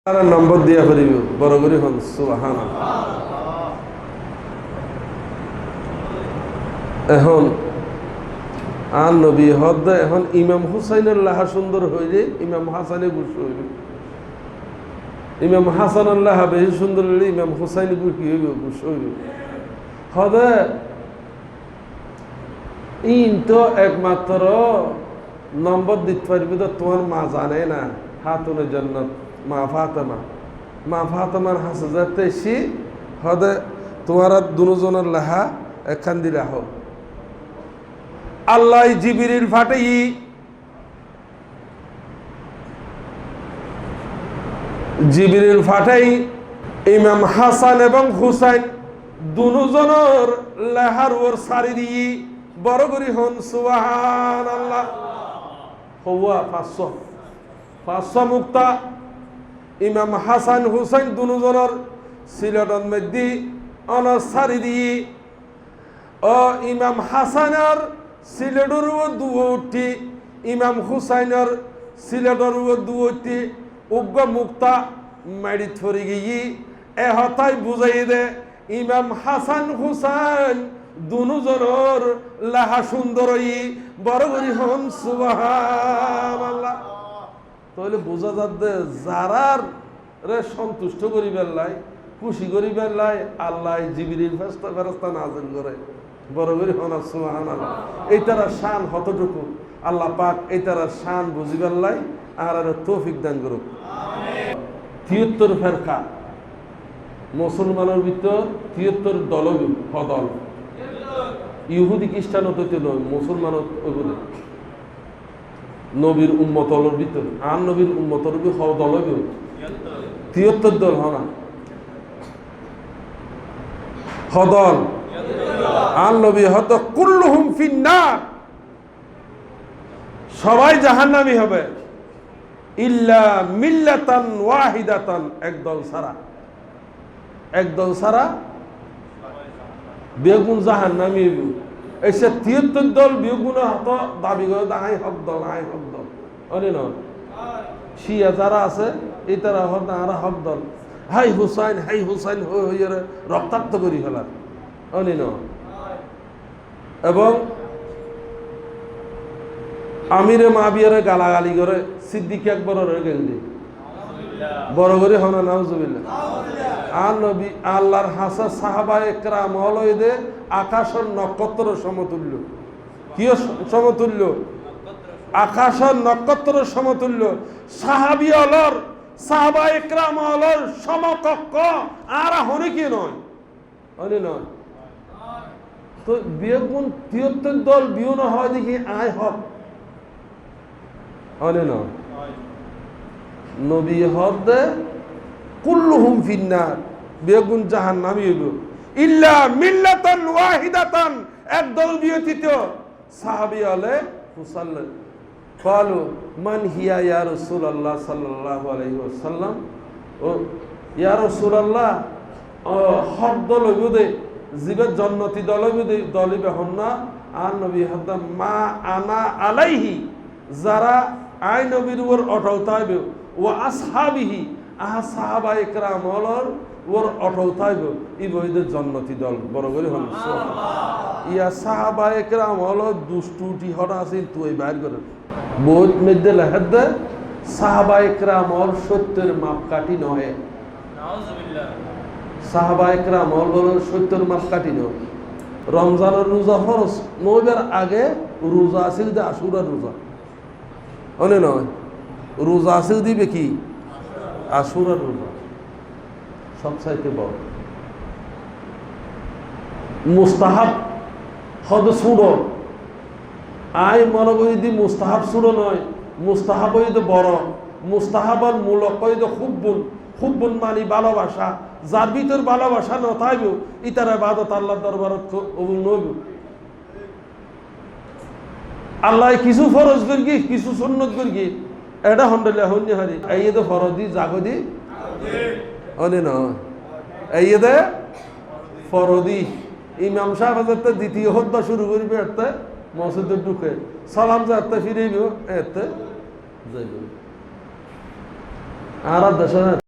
তারা নম্বর দিয়া করিব বড় করে হন সুবহানাল্লাহ। এখন আর নবী হদ এখন ইমাম হুসাইনের লাহা সুন্দর হইলে ইমাম হাসানে গুছ হইল, ইমাম হাসানের লাহা বেশি সুন্দর হইলে ইমাম হুসাইনে গুছি হইব গুছ হইব। হদে ইন তো একমাত্র নম্বর দিতে পারবি তো তোমার মা জানে না, খাতুনের জান্নাত মা ফাতেমা, মা ফাতেমার হাসে যাতে সি হদে তোমার দুজনের লেহা একখান দি রাখো। আল্লাহ জিবরিল ফাটাই জিবরিল ফাটাই ইমাম হাসান এবং হুসাইন দুজনের লেহার ওর সারি দিয়ে বড় করি হন সুবহানাল্লাহ। হওয়া 500 মুক্তা ইমাম হাসান হুসাইন দুজনের সিলেটন মধ্যে অনর সারি দিয়ে ও ইমাম হাসানের সিলেটর দুটি ইমাম হুসাইনের সিলেটর দুটি উগ্র মুক্তা মারি থরি গিয়ে এ হতাই বুঝাই দে ইমাম হাসান হুসাইন দুজনের লাহা সুন্দরই বড় করি হন সুবহানাল্লাহ। তাহলে বোঝা যাচ্ছে যারার রে সন্তুষ্ট করিবার লাই খুশি করিবার লাই আল্লাহ জিবরিল ফেরেশতা নাযিল করে বড় করে হন সুবহানাল্লাহ। এই তারা শান কতটুকু আল্লাহ পাক এই তারা শান বুঝিবার লাই আর তৌফিক দান করুক। 73 ফেরকা মুসলমানের ভিতর 73 দল হদল, ইহুদি খ্রিস্টান হতে নয়, মুসলমান ওগুলো নবীর উম্মতর ভিতর আর নবীর উম্মতর দল 73 দল হনা হদল আর নবী হদ কুল্লুহুম ফিন্নার, সবাই জাহান্নামী হবে ইল্লা মিল্লাতান ওয়াহিদাতান, একদল ছাড়া বেগুন জাহান্নামী। এসে 73 দল বেগুন হত দাবি করে আই হক দল আই হক দল অনে নয়। শিয়া যারা আছে এই তারা হত আর হক দল হাই হুসাইন হয়ে রক্তাক্ত করি ফেলার অনে নয়। এবং আমিরে মাবিয়ারে গালাগালি করে সিদ্দিক একবার গেলি বড় করে হনা নাউজুবিল্লাহ। আর নবী আল্লাহর হাসা সাহাবা একরাম হলইদে আকাশের নক্ষত্র সমতুল্য। কি সমতুল্য? আকাশের নক্ষত্র সমতুল্য। সাহাবী হলর সাহাবা একরাম হলর সমকক্ষ আর হনে কি নয় হনে নয়। তো বিয়গুণ 73 দল বিয় না হয় দেখি আয় হক হনে নয়। নবী হদ কুল্লুহুম ফিন্নার, বেগুন জাহান্নামী হইল ইল্লা মিল্লাতান ওয়াহিদাতান, একদল ব্যতীত। সাহাবী হলে মুসাল্লাম ক্বালু মান হিয়া ইয়া রাসূলুল্লাহ সাল্লাল্লাহু আলাইহি ওয়াসাল্লাম, ও ইয়া রাসূলুল্লাহ হক দল হইব দে জিবে জান্নাতি দল হইব দে দলিবে হন্না। আর নবী হদ মা আনা আলাইহি, যারা আই নবীর উপর অটল থাকবে ও আসহাবিহি আহা সাহাবা একরাম হলর ওর অটল থাকবে ই বইদের জান্নাতি দল বড় করে হল। ইয়া সাহাবা একরাম হল দুষ্টুটি হঠাৎ আছে তুই বাইর করে বহুত মধ্যে লেখার দে সাহাবা একরাম হল সত্যের মাপকাঠি নয়। সাহাবা একরাম হল সত্যের মাপকাঠি নয়। রমজানের রোজা ফরজ নইবার আগে রোজা আছিল যে আশুরার রোজা অনে নয়, রোজা আছে দিবে কি আশুরার রোজা সবচাইতে বড় মুস্তাহাব হদ সুড়ো আই মনে করি দি মুস্তাহাব সুড়ো নয়, মুস্তাহাব হইতে বড়। মুস্তাহাবর মূলক হইতে খুববুন মানি ভালোবাসা, যার ভিতর ভালোবাসা ন থাকবে ইতারা বাদত আল্লাহ দরবারত কবুল নইব। আল্লাহ কিছু ফরজ করি কিছু সুন্নত করি এটা হন্ডলে হন্যে হারি এই তো ফরদি জাগদি অনে নয়, এই দে ফরদি। ইমাম সাহেব দ্বিতীয় হত্যা শুরু করবে এতে মসজিদে ঢুকে সালাম যাতে ফিরে এতে যাইব। আর দেশে